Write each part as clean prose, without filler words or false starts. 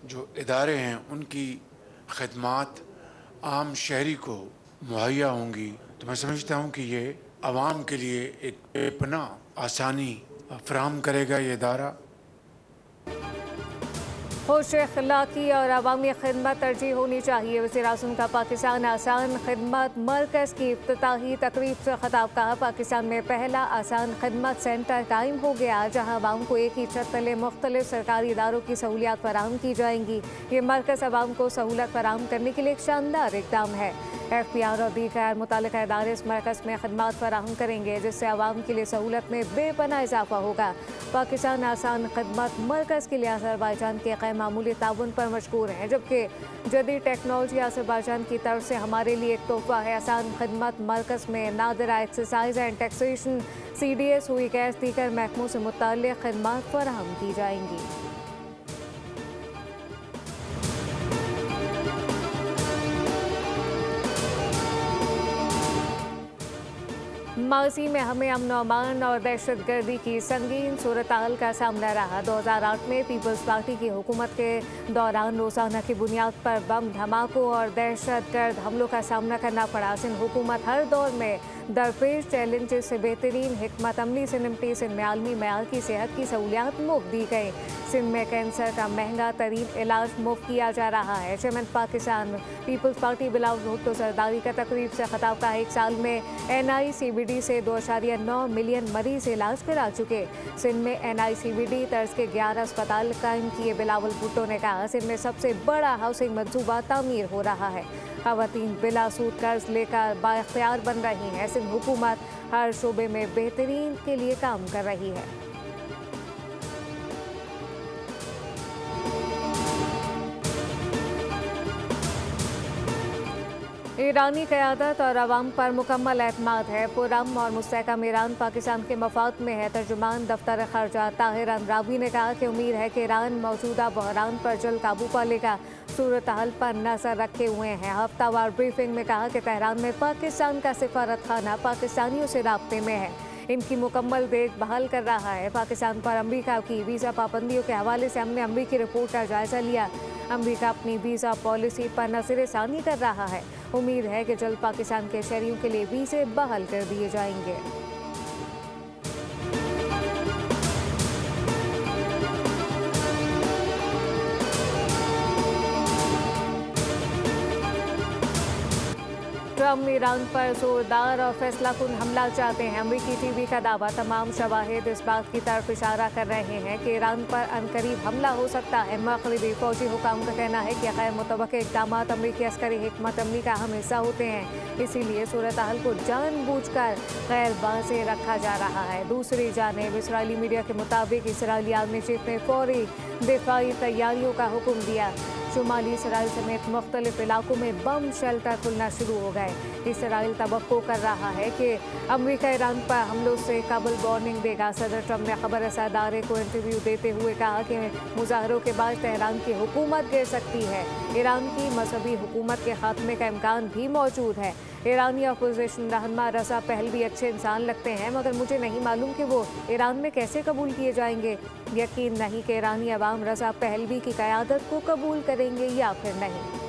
जो इदारे हैं उनकी खदमात आम शहरी को मुहैया होंगी, तो मैं समझता हूँ कि ये आवाम के लिए एक बेपनाह आसानी फराहम करेगा ये इदारा। खुश अखलाकी और अवामी खिदमत तरजीह होनी चाहिए। वज़ीर-ए-आज़म का पाकिस्तान आसान खिदमत मरकज़ की इफ्तिताही तकरीब से खिताब। कहा, पाकिस्तान में पहला आसान खिदमत सेंटर कायम हो गया, जहाँ आवाम को एक ही छत तले मुख्तलिफ सरकारी इदारों की सहूलियात फराहम की जाएंगी। ये मरकज़ आवाम को सहूलत फराहम करने के लिए एक शानदार इक़दाम है। FPR और दीगर मुतल्लिक़ा इदारे इस मरकज़ में खदमात फराहम करेंगे, जिससे आवाम के लिए सहूलत में बेपनाह इजाफा होगा। पाकिस्तान आसान खदमत मरकज़ के लिए अज़रबैजान के गैर मामूली ताउन पर मशकूर हैं, जबकि जदीद टेक्नोलॉजी अज़रबैजान की तरफ से हमारे लिए एक तोहफ़ा है। आसान खदमत मरकज़ में Nadira exercise and taxation, CDS, हुई गैस, दीगर महकमों से मुतल्लिक़ खदमात फराहम की जाएंगी। माजी में हमें अमन अमान और दहशत गर्दी की संगीन सूरत हाल का सामना रहा। 2008 में पीपल्स पार्टी की हुकूमत के दौरान रोजाना की बुनियाद पर बम धमाकों और दहशत गर्द हमलों का सामना करना पड़ा। सिंध हुकूमत हर दौर में दरपेश चैलेंजेस से बेहतरीन हिकमत अमली से निपटी। सिंध में आलमी मयार की सेहत की सहूलियात मुफ्त दी गई। सिंध में कैंसर का महंगा तरीन इलाज मुफ्त किया जा रहा है। Chairman Pakistan Peoples Party Bilawal Bhutto Zardari का तकरीब से खिताब। का एक साल में NICBD से 2.9 मिलियन मरीज इलाज करा चुके। सिंध में NICBD तर्ज के 11 अस्पताल कायम किए। बिलावल भुट्टो ने कहा, सिंध में सबसे बड़ा हाउसिंग मंसूबा तामीर हो रहा है। ख़वातीन बिला सूद कर्ज लेकर बाइख्तियार बन रही हैं। सिंध हुकूमत हर शोबे में बेहतरीन के लिए काम कर रही है। ईरानी क़यादत और अवाम पर मुकम्मल एतमाद है। पुरअमन और मुस्तहकम ईरान पाकिस्तान के मफाद में है। तर्जुमान दफ्तर ख़ारजा ताहिर अंद्रावी ने कहा कि उम्मीद है कि ईरान मौजूदा बहरान पर जल्द काबू पा लेगा। सूरत हाल पर नजर रखे हुए हैं। हफ्तावार ब्रीफिंग में कहा कि तेहरान में पाकिस्तान का सिफारत खाना पाकिस्तानियों से राब्ते में है, इनकी मुकम्मल देखभाल कर रहा है। पाकिस्तान पर अमरीका की वीज़ा पाबंदियों के हवाले से हमने अमरीकी रिपोर्ट का जायजा लिया। अमरीका अपनी वीज़ा पॉलिसी पर नज़रसानी कर रहा है। उम्मीद है कि जल्द पाकिस्तान के शहरियों के लिए वीज़े बहाल कर दिए जाएंगे। ट्रम्प ईरान पर जोरदार और फैसलाकुन हमला चाहते हैं। अमरीकी टीवी का दावा, तमाम शवाहिद इस बात की तरफ इशारा कर रहे हैं कि ईरान पर अनकरीब हमला हो सकता है। मग़रिबी फौजी हुकाम का कहना है कि गैर मुतवक्के इक़दाम अमरीकी अस्करी हिकमत अमली का अहम हिस्सा होते हैं, इसीलिए सूरत हाल को जानबूझकर गैर बाज़े रखा जा रहा है। दूसरी जानिब इसराइली मीडिया के मुताबिक इसराइली आर्मी चीफ ने फौरी दिफाई तैयारियों का हुक्म दिया। शुमाली इसराइल समेत मुख्तलिफ इलाकों में बम शेल्टर खुलना शुरू हो गए। इसराइल तवक्को कर रहा है कि अमरीका ईरान पर हमलों से कबल वार्निंग देगा। सदर ट्रम्प ने खबर रसा इदारे को इंटरव्यू देते हुए कहा कि मुजाहरों के बाद तेहरान की हुकूमत गिर सकती है। ईरान की मजहबी हुकूमत के खात्मे का इम्कान भी मौजूद है। ईरानी अपोजिशन रहनुमा रज़ा पहलवी अच्छे इंसान लगते हैं, मगर मुझे नहीं मालूम कि वो ईरान में कैसे कबूल किए जाएंगे। यकीन नहीं कि ईरानी अवाम रज़ा पहलवी की क़यादत को कबूल करेंगे या फिर नहीं।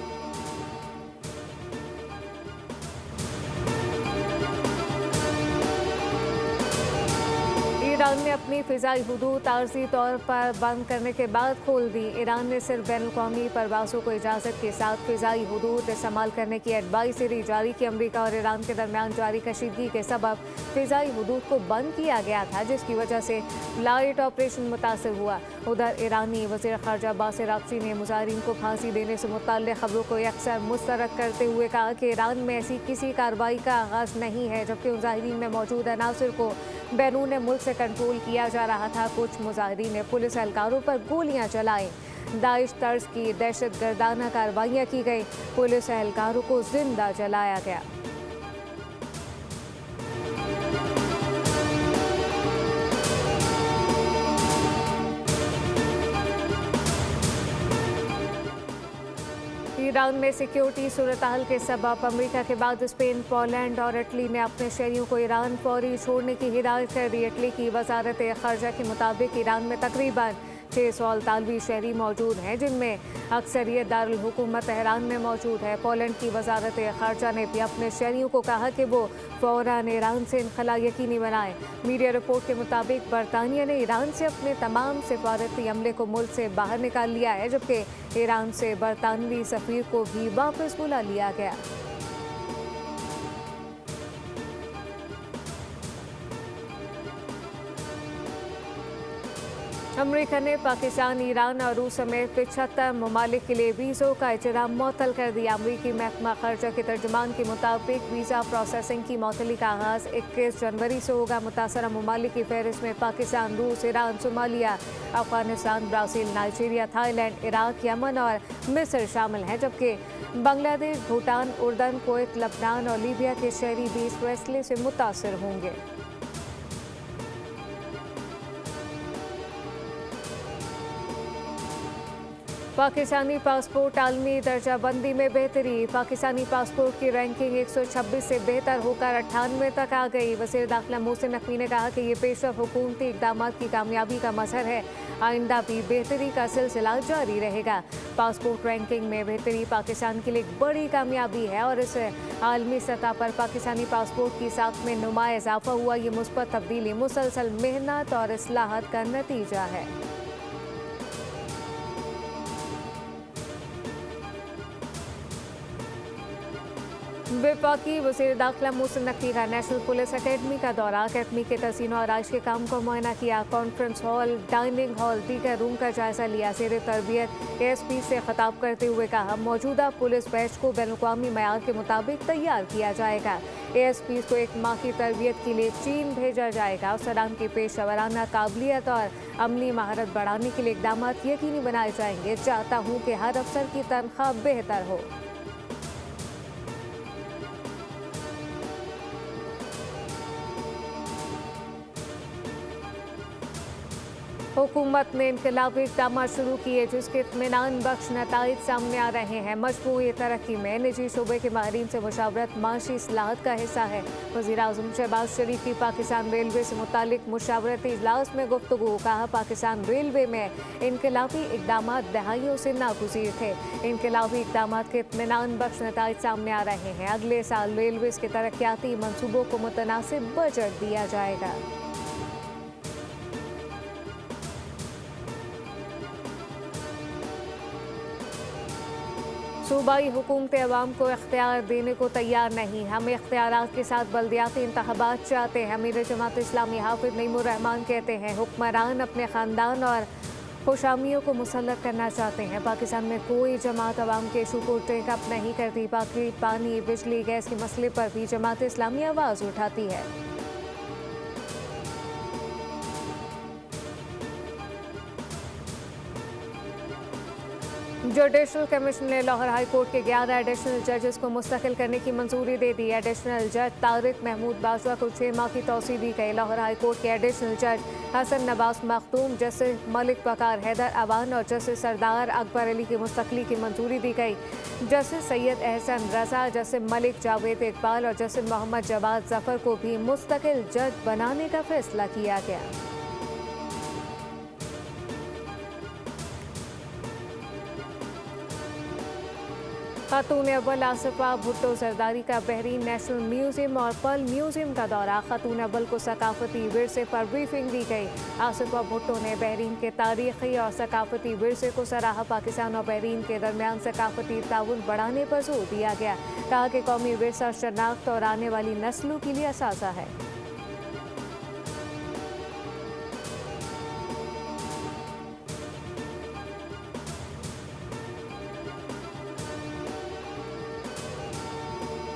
ईरान ने अपनी फ़िज़ाई हुदूद आर्जी तौर पर बंद करने के बाद खोल दी। ईरान ने सिर्फ बैनुल-अक़वामी परवाज़ों को इजाज़त के साथ फ़िज़ाई हुदूद इस्तेमाल करने की एडवाइजरी जारी की। अमरीका और ईरान के दरमियान जारी कशीदगी के सबब फ़िज़ाई हुदूद को बंद किया गया था, जिसकी वजह से फ्लाइट ऑपरेशन मुतासर हुआ। उधर ईरानी वज़ीर ख़ारजा अब्बास अराग़ची ने मुज़ाहिरीन को फांसी देने से मुतल्लिक़ खबरों को यकसर मुस्तरद करते हुए कहा कि ईरान में ऐसी किसी कार्रवाई का आगाज़ नहीं है, जबकि मुज़ाहिरीन में मौजूद अनासर को बैरून मुल्क से कंट्रोल किया जा रहा था। कुछ मुज़ाहिरीन ने पुलिस एहलकारों पर गोलियां चलाई। दाइश तर्ज की दहशत गर्दाना कार्रवाइयाँ की गई। पुलिस एहलकारों को जिंदा जलाया गया। ईरान में सिक्योरिटी सूरत हाल के सबब अमरीका के बाद स्पेन, पोलैंड और इटली ने अपने शहरियों को ईरान फौरी छोड़ने की हिदायत कर दी। इटली की वजारत ख़ारजा के मुताबिक ईरान में तकरीबन 600 इतालवी शहरी मौजूद हैं, जिनमें अक्सरियत दारुल हुकूमत तेहरान में मौजूद है। पोलैंड की वजारत खारजा ने भी अपने शहरियों को कहा कि वो फ़ौरन ईरान से इनखला यकीनी बनाएं। मीडिया रिपोर्ट के मुताबिक बरतानिया ने ईरान से अपने तमाम सिफारती अमले को मुल्क से बाहर निकाल लिया है, जबकि ईरान से बरतानवी सफीर को भी वापस बुला लिया गया। अमेरिका ने पाकिस्तान, ईरान और रूस समेत 75 ममालिक के लिए वीज़ों का इजराम मुअत्तल कर दिया। अमरीकी महकमा खर्चा के तर्जुमान के मुताबिक वीज़ा प्रोसेसिंग की मुअत्तली का आगाज़ 21 जनवरी से होगा। मुतासरा ममालिक की फहरिस्त में पाकिस्तान, रूस, Iran, Somalia, Afghanistan, Brazil, Nigeria, Thailand, Iraq, Yemen और मिस्र शामिल हैं, जबकि बांग्लादेश, भूटान, उर्दन, कुवैत, लबनान और लीबिया के शहरी भी इस फैसले से मुतासर होंगे। पाकिस्तानी पासपोर्ट आलमी दर्जाबंदी में बेहतरी। पाकिस्तानी पासपोर्ट की रैंकिंग 126 से बेहतर होकर 98 तक आ गई। वज़ीर दाखिला मोहसिन नकवी ने कहा कि ये पेशरफ हुकूमती इक़दाम की कामयाबी का मज़हर है। आइंदा भी बेहतरी का सिलसिला जारी रहेगा। पासपोर्ट रैंकिंग में बेहतरी पाकिस्तान के लिए एक बड़ी कामयाबी है और इस आलमी सतह पर पाकिस्तानी पासपोर्ट की साख में नुमाया इजाफा हुआ। ये मुस्बत तब्दीली मुसलसल मेहनत और इस्लाहत का नतीजा है। वफाकी वज़ीर दाखिला मोहसिन नकवी का नेशनल पुलिस अकेडमी का दौरा। अकेडमी के तज़ीन और आराइश के काम को मुआयना किया। कॉन्फ्रेंस हॉल, डाइनिंग हॉल, दीगर रूम का जायजा लिया। ज़ेर तरबियत ASP से खिताब करते हुए कहा, मौजूदा पुलिस बैच को बैनुल-अक़वामी मयार के मुताबिक तैयार किया जाएगा। ASP को एक माह की तरबियत के लिए चीन भेजा जाएगा और सलाम की पेशेवराना काबिलियत और अमली महारत बढ़ाने के लिए इक़दाम यकीनी बनाए जाएंगे। चाहता हूँ कि हर अफसर की तनख्वाह बेहतर हो। हुकूमत ने इनकलाबी इक़दाम शुरू किए, जिसके इत्मीनान बख्श नताइज सामने आ रहे हैं। मजमूई तरक्की में निजी शोबे के माहिरीन से मुशावरत माशी इस्लाहत का हिस्सा है। वज़ीर आज़म शहबाज शरीफ की पाकिस्तान रेलवे से मुतालिक मुशावरती इजलास में गुफ्तगू। कहा, पाकिस्तान रेलवे में इनकलाबी इक़दाम दहाइयों से नागुज़ीर थे। इनकलाबी इक़दाम के इत्मीनान बख्श नताइज सामने आ रहे हैं। अगले साल रेलवे के तरक्याती मनसूबों को मुतनासिब बजट दिया जाएगा। सूबाई हुकूमत अवाम को इख्तियार देने को तैयार नहीं। हम इख्तियारात के साथ बल्दियाती इंतखाबात चाहते हैं। अमीर जमात इस्लामी हाफिज नईमुर रहमान कहते हैं, हुक्मरान अपने ख़ानदान और खुशामियों को मुसल्लत करना चाहते हैं। पाकिस्तान में कोई जमात अवाम के इशू को टेक अप नहीं करती। बाकी पानी, बिजली, गैस के मसले पर भी जमात इस्लामी आवाज़ उठाती है। जुडिशल कमीशन ने लाहौर हाई कोर्ट के 11 एडिशनल जजेस को मुस्तकिल करने की मंजूरी दे दी। एडिशनल जज तारिक महमूद बाजवा को 6 माह की तौसीह दी गई। लाहौर हाई कोर्ट के एडिशनल जज हसन नवाज मखदूम, जस्टिस मलिक वकार हैदर अवान और जस्टिस सरदार अकबर अली की मुस्तकिली की मंजूरी दी गई। जस्टिस सैयद एहसन रजा, जस्टिस मलिक जावेद इकबाल और जस्टिस मोहम्मद जवाद जफर को भी मुस्तकिल जज बनाने का फैसला किया गया। खातून अव्वल आसिफा भुट्टो जरदारी का बहरीन नेशनल म्यूजियम और पर्ल म्यूजियम का दौरा। खातून अव्वल को सकाफती विरसे पर ब्रीफिंग दी गई। आसिफा भुट्टो ने बहरीन के तारीखी और सकाफती विरसे को सराहा। पाकिस्तान और बहरीन के दरमियान सकाफती ताउन बढ़ाने पर जोर दिया गया। कहा कि कौमी विरसा शनाख्त और आने वाली नस्लों के लिए असासा है।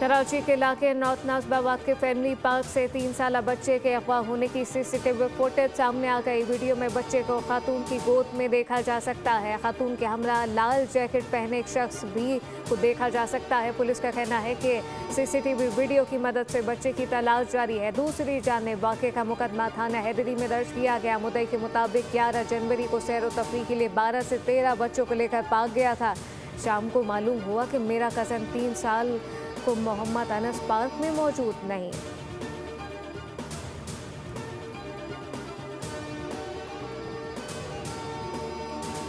कराची के इलाके नॉर्थ नाज़िबाबाद के फैमिली पार्क से 3 साला बच्चे के अगवा होने की CCTV फुटेज सामने आ गई। वीडियो में बच्चे को खातून की गोद में देखा जा सकता है। खातून के हमरा लाल जैकेट पहने एक शख्स भी को देखा जा सकता है। पुलिस का कहना है कि CCTV वीडियो की मदद से बच्चे की तलाश जारी है। दूसरी जानिब वाक़े का मुकदमा थाना हैदरी में दर्ज किया गया। मुद्दई के मुताबिक 11 जनवरी को सैर व तफरीह के लिए 12 से 13 बच्चों को लेकर पार्क गया था। शाम को मालूम हुआ कि मेरा कज़न 3 साल को मोहम्मद अनस पार्क में मौजूद नहीं।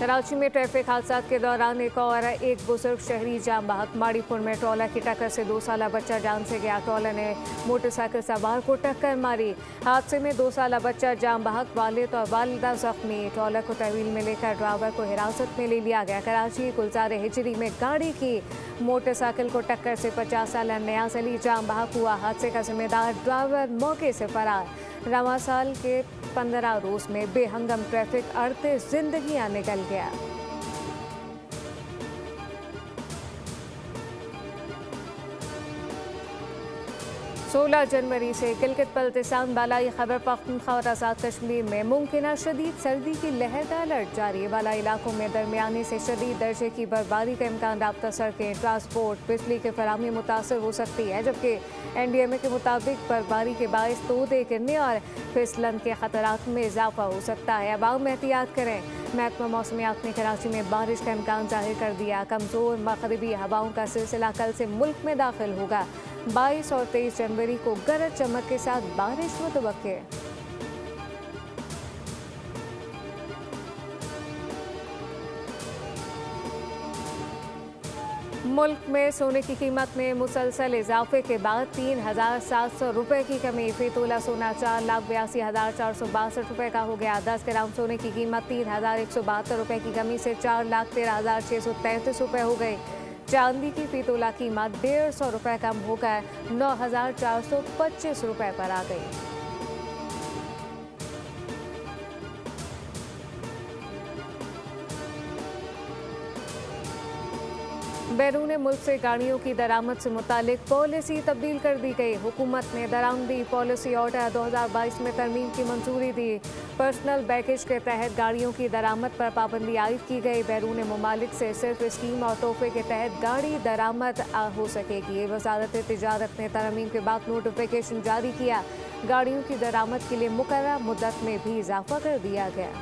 कराची में ट्रैफिक हादसा के दौरान एक बुजुर्ग शहरी जाम बहक। माड़ीपुर में ट्रॉलर की टक्कर से 2 साला बच्चा जान से गया। ट्रॉलर ने मोटरसाइकिल सवार को टक्कर मारी। हादसे में 2 साला बच्चा जाम बहक, वालिद और वालिदा जख्मी। ट्रॉलर को तहवील में लेकर ड्राइवर को हिरासत में ले लिया गया। कराची गुलजार हिजरी में गाड़ी की मोटरसाइकिल को टक्कर से 50 साला नियाज अली जाम बहक हुआ। हादसे का जिम्मेदार ड्राइवर मौके से फरार। रवां साल के 15 रोज में बेहंगम ट्रैफिक 38 जिंदगियां निकल गया। सोलह जनवरी से गिलगित बल्तिस्तान, बालाई खैबर पख्तूनख्वा और आज़ाद कश्मीर में मुमकिन शदीद सर्दी की लहर का अलर्ट जारी। बालाई इलाकों में दरमियानी से शदीद दर्जे की बर्फबारी का इम्कान। राब्ता सड़कें, ट्रांसपोर्ट, बिजली की फराहमी मुतासर हो सकती है, जबकि NDMA के मुताबिक बर्फबारी के बायस तोदे गिरने और फिसलन के खतरात में इजाफा हो सकता है। अवाम एहतियात करें। महकमा मौसमियात ने कराची में बारिश का इम्कान जाहिर कर दिया। कमज़ोर मगरबी हवाओं का सिलसिला कल से मुल्क में दाखिल होगा। 22 और 23 जनवरी को गरज चमक के साथ बारिश मुतवक्के। मुल्क में सोने की कीमत में मुसलसल इजाफे के बाद 3,700 रुपये की कमी। फी तोला सोना 4,82,462 रुपये का हो गया। 10 ग्राम सोने की कीमत 3,172 रुपये की कमी से 4,13,633 रुपये हो गई। चांदी की फी तोला कीमत 150 रुपये कम होकर 9,425 रुपये पर आ गई। बैरून मुल्क से गाड़ियों की दरामद से मुतालिक पॉलिसी तब्दील कर दी गई। हुकूमत ने दरामदी पॉलिसी ऑर्डर 2022 में तरमीम की मंजूरी दी। पर्सनल बैगेज के तहत गाड़ियों की दरामद पर पाबंदी आयद की गई। बैरून ममालिक से सिर्फ स्कीम और तोहफे के तहत गाड़ी दरामद हो सकेगी। वजारत तिजारत ने तरमीम के बाद नोटिफिकेशन जारी किया। गाड़ियों की दरामद के लिए मुकर्रर मुद्दत में भी इजाफा कर दिया गया।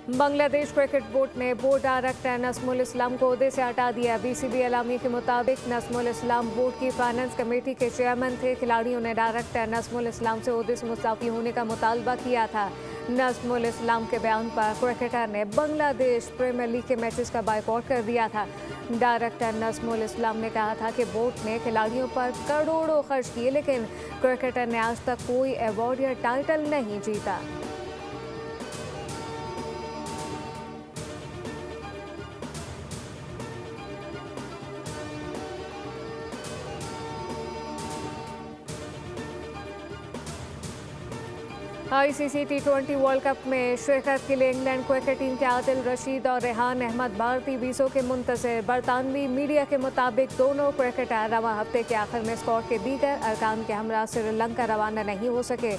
बांग्लादेश क्रिकेट बोर्ड ने बोर्ड डायरेक्टर नजमुल इस्लाम को ओहदे से हटा दिया। BCB अलामी के मुताबिक नजमुल इस्लाम बोर्ड की फाइनेंस कमेटी के चेयरमैन थे। खिलाड़ियों ने डायरेक्टर नजमुल इस्लाम से ओहदे से मुस्ताफी होने का मुतालबा किया था। नजमुल इस्लाम के बयान पर क्रिकेटर ने बांग्लादेश प्रीमियर लीग के मैचेस का बायकॉट कर दिया था। डायरेक्टर नजमुल इस्लाम ने कहा था कि बोर्ड ने खिलाड़ियों पर करोड़ों खर्च किए, लेकिन क्रिकेटर ने आज तक कोई अवार्ड या टाइटल नहीं जीता। ICC T20 वर्ल्ड कप में शिरकत के लिए इंग्लैंड क्रिकेट टीम के आदिल रशीद और रेहान अहमद भारतीय वीज़ों के मुंतज़िर। बरतानवी मीडिया के मुताबिक दोनों क्रिकेटर रवां हफ्ते के आखिर में स्क्वाड के दीगर अरकान के हमरा श्रीलंका रवाना नहीं हो सके।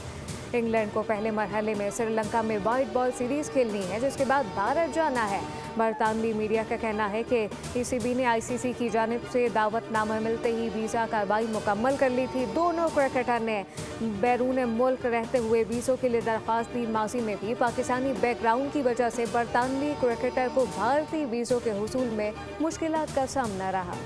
इंग्लैंड को पहले मरहले में श्रीलंका में वाइट बॉल सीरीज खेलनी है, जिसके बाद भारत जाना है। बरतानवी मीडिया का कहना है कि ECB ने ICC की जानिब से दावतनामा मिलते ही वीज़ा कार्रवाई मुकम्मल कर ली थी। दोनों क्रिकेटर ने बैरून मुल्क रहते हुए वीज़ों के लिए दरख्वास्त दी। माजी में भी पाकिस्तानी बैकग्राउंड की वजह से बरतानवी क्रिकेटर को भारतीय वीज़ों के हुसूल में मुश्किलात का सामना रहा।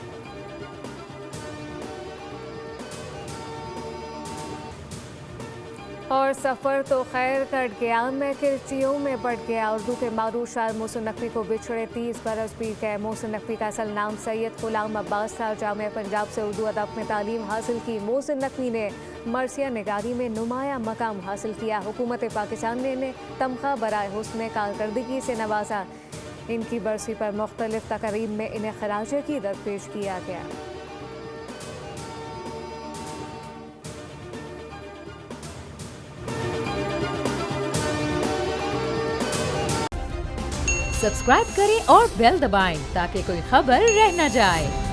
और सफ़र तो खैर कट गया, मैं किरचियों में बढ़ गया। उर्दू के मारूफ शायर मोहसिन नकवी को बिछड़े 30 बरस बीत गए। मोहसिन नकवी का असल नाम सैयद गुलाम अब्बास था। जामिया पंजाब से उर्दू अदब में तालीम हासिल की। मोहसिन नकवी ने मरसिया निगारी में नुमाया मकाम हासिल किया। हुकूमत पाकिस्तान ने इन्हें तमखा बराए हुस्न कारकर्दगी से नवाजा। इनकी बरसी पर मुख्तलिफ तकरीब में इन्हें खराज अकीदत पेश किया गया। सब्सक्राइब करें और बेल दबाएं ताकि कोई खबर रह न जाए।